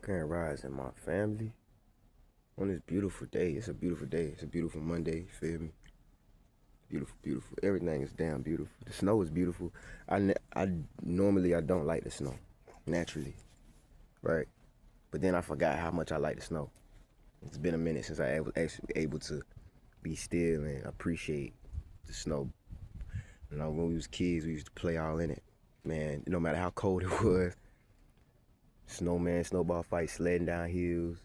Grand Rising, my family. On this beautiful day, it's a beautiful day. It's a beautiful Monday. You feel me? Beautiful, beautiful. Everything is damn beautiful. The snow is beautiful. I normally I don't like the snow, naturally, right? But then I forgot how much I like the snow. It's been a minute since I was actually able to be still and appreciate the snow. You know, when we was kids, we used to play all in it. Man, no matter how cold it was, snowman, snowball fight, sledding down hills.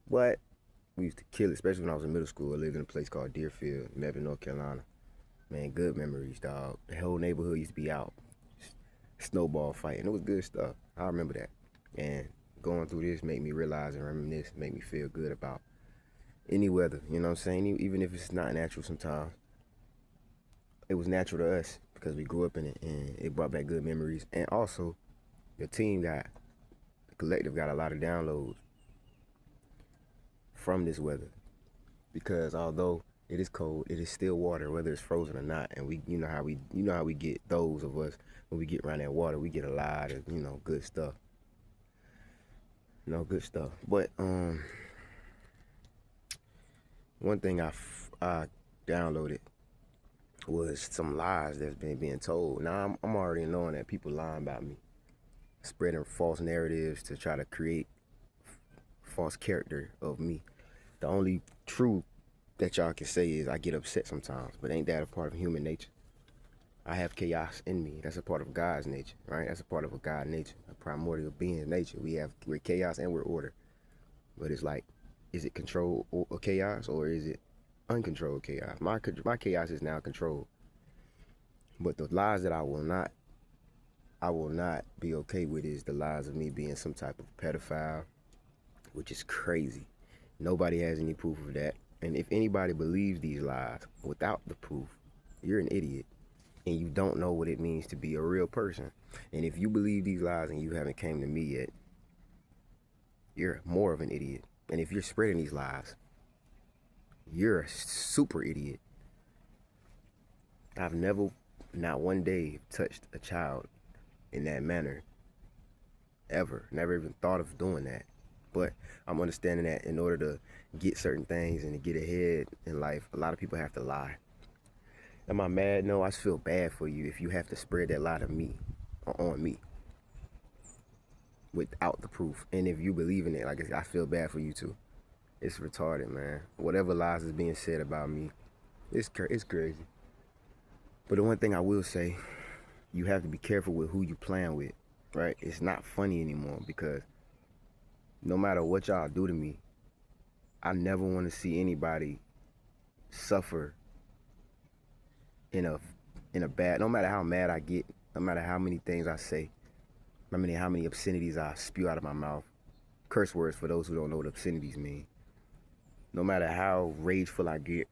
What? We used to kill it, especially when I was in middle school. I lived in a place called Deerfield, Mebane, North Carolina. Man, good memories, dog. The whole neighborhood used to be out, snowball fighting. It was good stuff. I remember that. And going through this made me realize and reminisce, make me feel good about any weather. You know what I'm saying? Even if it's not natural sometimes, it was natural to us because we grew up in it, and it brought back good memories. And also, the collective got a lot of downloads from this weather, because although it is cold, it is still water, whether it's frozen or not. And you know how we get, those of us, when we get around that water, we get a lot of good stuff. Good stuff. But one thing I downloaded was some lies that's been being told. Now I'm already knowing that people lying about me, spreading false narratives to try to create false character of me. The only true that y'all can say is I get upset sometimes, but ain't that a part of human nature? I have chaos in me. That's a part of God's nature, right? That's a part of a God nature, a primordial being nature. We're chaos and we're order. But it's like, is it controlled or chaos, or is it uncontrolled chaos? My chaos is now controlled. But the lies that I will not be okay with is the lies of me being some type of pedophile, which is crazy. Nobody has any proof of that. And if anybody believes these lies without the proof, you're an idiot. And you don't know what it means to be a real person. And if you believe these lies and you haven't came to me yet, you're more of an idiot. And if you're spreading these lies, you're a super idiot. I've never, not one day, touched a child in that manner. Ever. Never even thought of doing that. But I'm understanding that in order to get certain things and to get ahead in life, a lot of people have to lie. Am I mad? No, I just feel bad for you if you have to spread that lie to me or on me without the proof. And if you believe in it, like I feel bad for you too. It's retarded, man. Whatever lies is being said about me, it's crazy. But the one thing I will say, you have to be careful with who you playing with, right? It's not funny anymore, because no matter what y'all do to me, I never want to see anybody suffer in a bad. No matter how mad I get, no matter how many things I say, how many obscenities I spew out of my mouth, curse words for those who don't know what obscenities mean. No matter how rageful I get,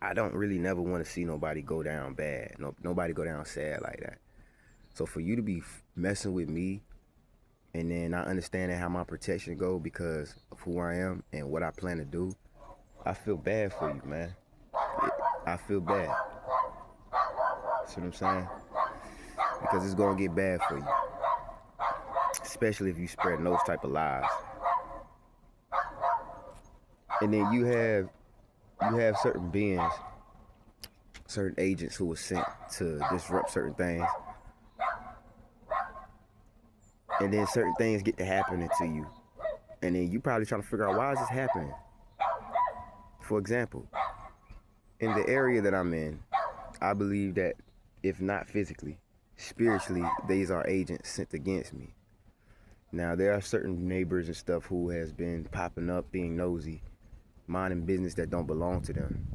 I don't really never want to see nobody go down bad. Nobody go down sad like that. So for you to be messing with me, and then not understanding how my protection go because of who I am and what I plan to do, I feel bad for you, man. I feel bad. See what I'm saying? Because it's gonna get bad for you, especially if you spread those type of lies. And then you have certain beings, certain agents who were sent to disrupt certain things, and then certain things get to happening to you, and then you probably trying to figure out, why is this happening? For example, in the area that I'm in, I believe that if not physically, spiritually, these are agents sent against me. Now, there are certain neighbors and stuff who has been popping up, being nosy, minding business that don't belong to them.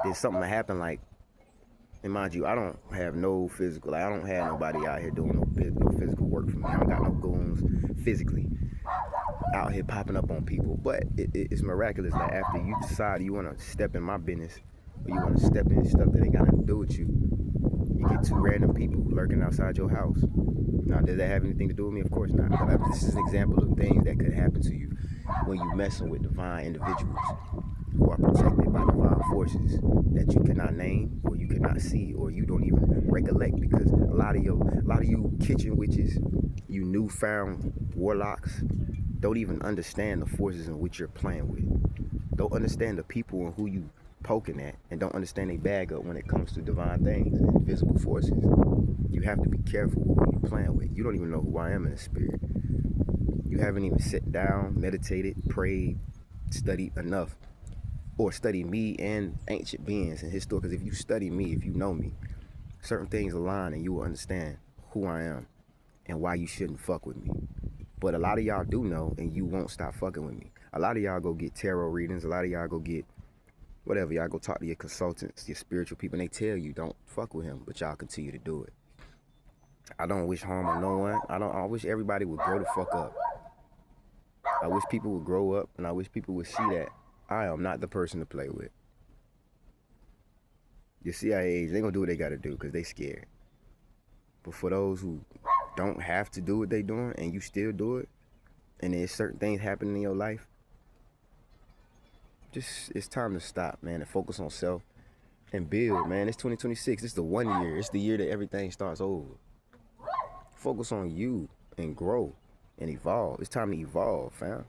There's something that happened, like, and mind you, I don't have no physical, like, I don't have nobody out here doing no physical work for me. I don't got no goons physically out here popping up on people. But it's miraculous that after you decide you want to step in my business, or you want to step in stuff that ain't got nothing to do with you, you get two random people lurking outside your house. Now, does that have anything to do with me? Of course not. But this is an example of things that could happen to you when you messing with divine individuals. who are protected by divine forces that you cannot name or you cannot see or you don't even recollect, because a lot of you kitchen witches, you newfound warlocks, don't even understand the forces in which you're playing with. Don't understand the people and who you poking at, and don't understand they bag up when it comes to divine things and invisible forces. You have to be careful who you're playing with. You don't even know who I am in the spirit. You haven't even sat down, meditated, prayed, studied enough, or studied me and ancient beings and his story. Because if you study me, if you know me, certain things align and you will understand who I am and why you shouldn't fuck with me. But a lot of y'all do know, and you won't stop fucking with me. A lot of y'all go get tarot readings. A lot of y'all go get whatever. Y'all go talk to your consultants, your spiritual people, and they tell you don't fuck with him, but y'all continue to do it. I don't wish harm on no one. I wish everybody would grow the fuck up. I wish people would grow up, and I wish people would see that I am not the person to play with. The CIA, they gonna do what they gotta do because they scared. But for those who don't have to do what they doing and you still do it, and there's certain things happening in your life, just it's time to stop, man, and focus on self and build, man. It's 2026. It's the 1 year. It's the year that everything starts over. Focus on you and grow and evolve. It's time to evolve, fam.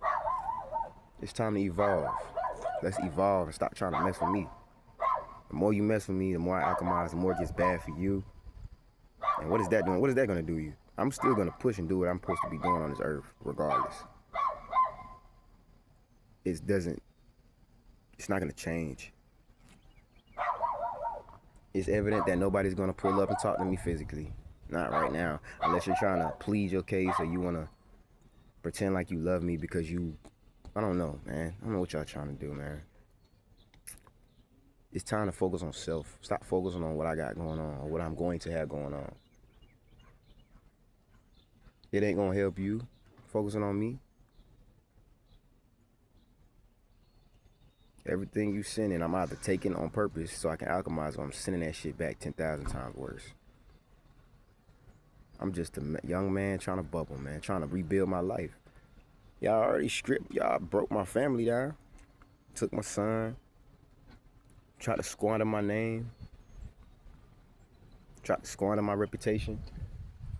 It's time to evolve. Let's evolve and stop trying to mess with me. The more you mess with me, the more I alchemize, the more it gets bad for you. And what is that doing? What is that gonna do to you? I'm still gonna push and do what I'm supposed to be doing on this earth, regardless. It's not gonna change. It's evident that nobody's gonna pull up and talk to me physically. Not right now. Unless you're trying to plead your case or you wanna pretend like you love me because I don't know, man. I don't know what y'all trying to do, man. It's time to focus on self. Stop focusing on what I got going on or what I'm going to have going on. It ain't gonna help you focusing on me. Everything you sending, I'm either taking on purpose so I can alchemize, or I'm sending that shit back 10,000 times worse. I'm just a young man trying to bubble, man, trying to rebuild my life. Y'all already y'all broke my family down, took my son, tried to squander my name, tried to squander my reputation,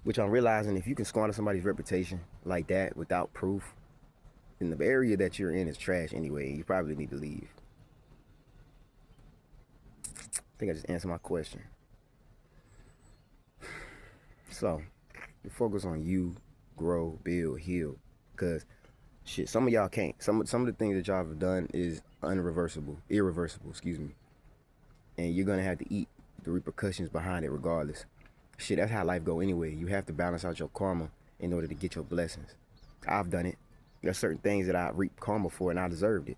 which I'm realizing if you can squander somebody's reputation like that without proof, then the area that you're in is trash anyway. You probably need to leave. I think I just answered my question. So, you focus on you, grow, build, heal. Because, shit, some of y'all can't. Some of the things that y'all have done is irreversible, excuse me. And you're going to have to eat the repercussions behind it regardless. Shit, that's how life go anyway. You have to balance out your karma in order to get your blessings. I've done it. There's certain things that I reap karma for and I deserved it.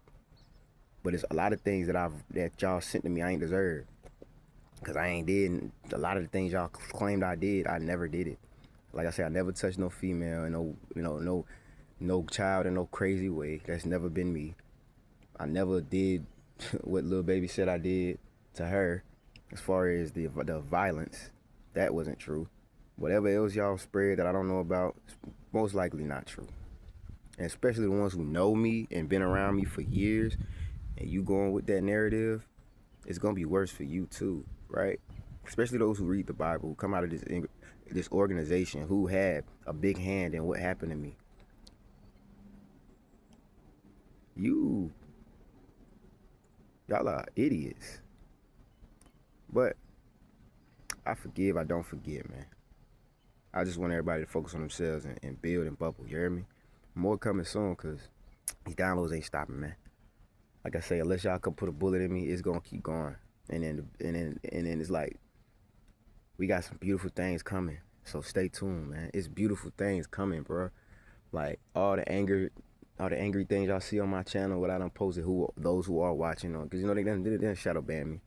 But it's a lot of things that y'all sent to me I ain't deserved. Because I ain't did a lot of the things y'all claimed I did, I never did it. Like I said, I never touched no female and no child in no crazy way. That's never been me. I never did what Lil Baby said I did to her. As far as the violence, that wasn't true. Whatever else y'all spread that I don't know about, most likely not true. And especially the ones who know me and been around me for years, and you going with that narrative, it's gonna be worse for you too, right? Especially those who read the Bible, who come out of this organization, who had a big hand in what happened to me. Y'all are idiots. But I forgive, I don't forget, man. I just want everybody to focus on themselves and build and bubble, you hear me? More coming soon, because these downloads ain't stopping, man. Like I say, unless y'all come put a bullet in me, it's gonna keep going. And then it's like, we got some beautiful things coming. So stay tuned, man. It's beautiful things coming, bro. Like all the angry things y'all see on my channel, what I done posted, those who are watching on, because they done shadow ban me.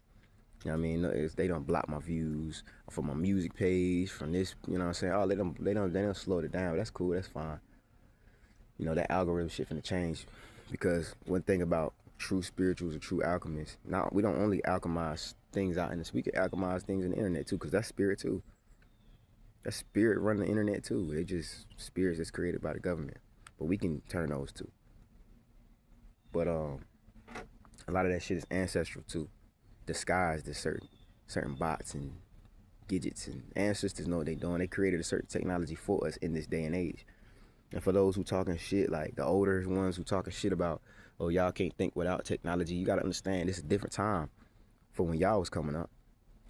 You know what I mean? They don't block my views from my music page, from this, you know what I'm saying? Oh, they don't slow it down. That's cool, that's fine. That algorithm shit finna change. Because one thing about true spirituals or true alchemists, now we don't only alchemize things out in this, we can alchemize things in the internet too, because that's spirit too. That spirit run the internet too. They just spirits that's created by the government. But we can turn those too. But A lot of that shit is ancestral too, disguised as certain bots and gadgets, and ancestors know what they doing. They created a certain technology for us in this day and age. And for those who talking shit, like the older ones who talking shit about, oh, y'all can't think without technology, you gotta understand this is a different time from when y'all was coming up.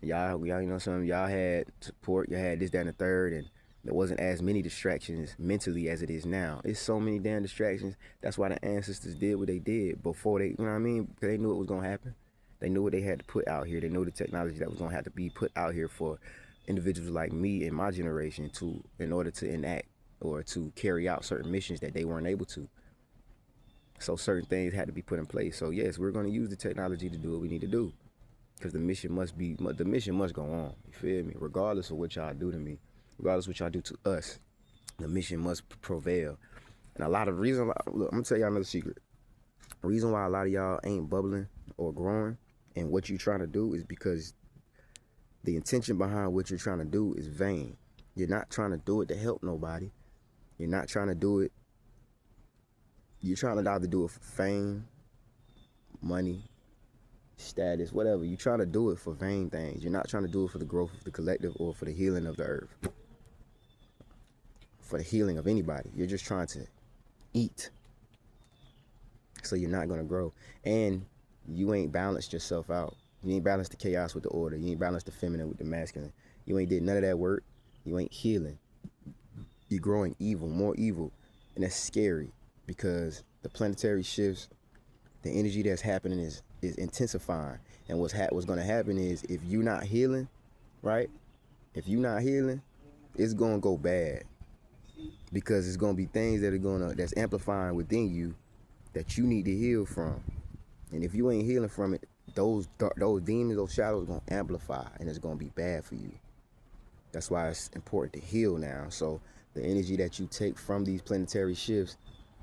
Y'all, you know something, y'all had support, you had this, that, and the third, and there wasn't as many distractions mentally as it is now. It's so many damn distractions. That's why the ancestors did what they did before they, you know what I mean? Because they knew it was gonna happen. They knew what they had to put out here. They knew the technology that was gonna have to be put out here for individuals like me and my generation to, in order to enact or to carry out certain missions that they weren't able to. So certain things had to be put in place. So yes, we're gonna use the technology to do what we need to do, because the mission must go on. You feel me? Regardless of what y'all do to me, regardless of what y'all do to us, the mission must prevail. And a lot of reason, look, I'm gonna tell y'all another secret. The reason why a lot of y'all ain't bubbling or growing and what you trying to do is because the intention behind what you're trying to do is vain. You're not trying to do it to help nobody. You're not trying to do it. You're trying to either do it for fame, money, status, whatever. You're trying to do it for vain things. You're not trying to do it for the growth of the collective or for the healing of the earth, for the healing of anybody. You're just trying to eat. So you're not going to grow. And you ain't balanced yourself out. You ain't balanced the chaos with the order. You ain't balanced the feminine with the masculine. You ain't did none of that work. You ain't healing. You're growing evil, more evil. And that's scary, because the planetary shifts, the energy that's happening is intensifying. And what's going to happen is, if you're not healing, right? If you're not healing, it's going to go bad, because it's going to be things that's amplifying within you that you need to heal from. And if you ain't healing from it, those demons, those shadows going to amplify, and it's going to be bad for you. That's why it's important to heal now. So the energy that you take from these planetary shifts,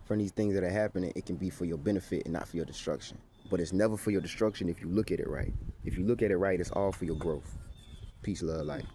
from these things that are happening, it can be for your benefit and not for your destruction. But it's never for your destruction if you look at it right. If you look at it right, it's all for your growth. Peace, love, light.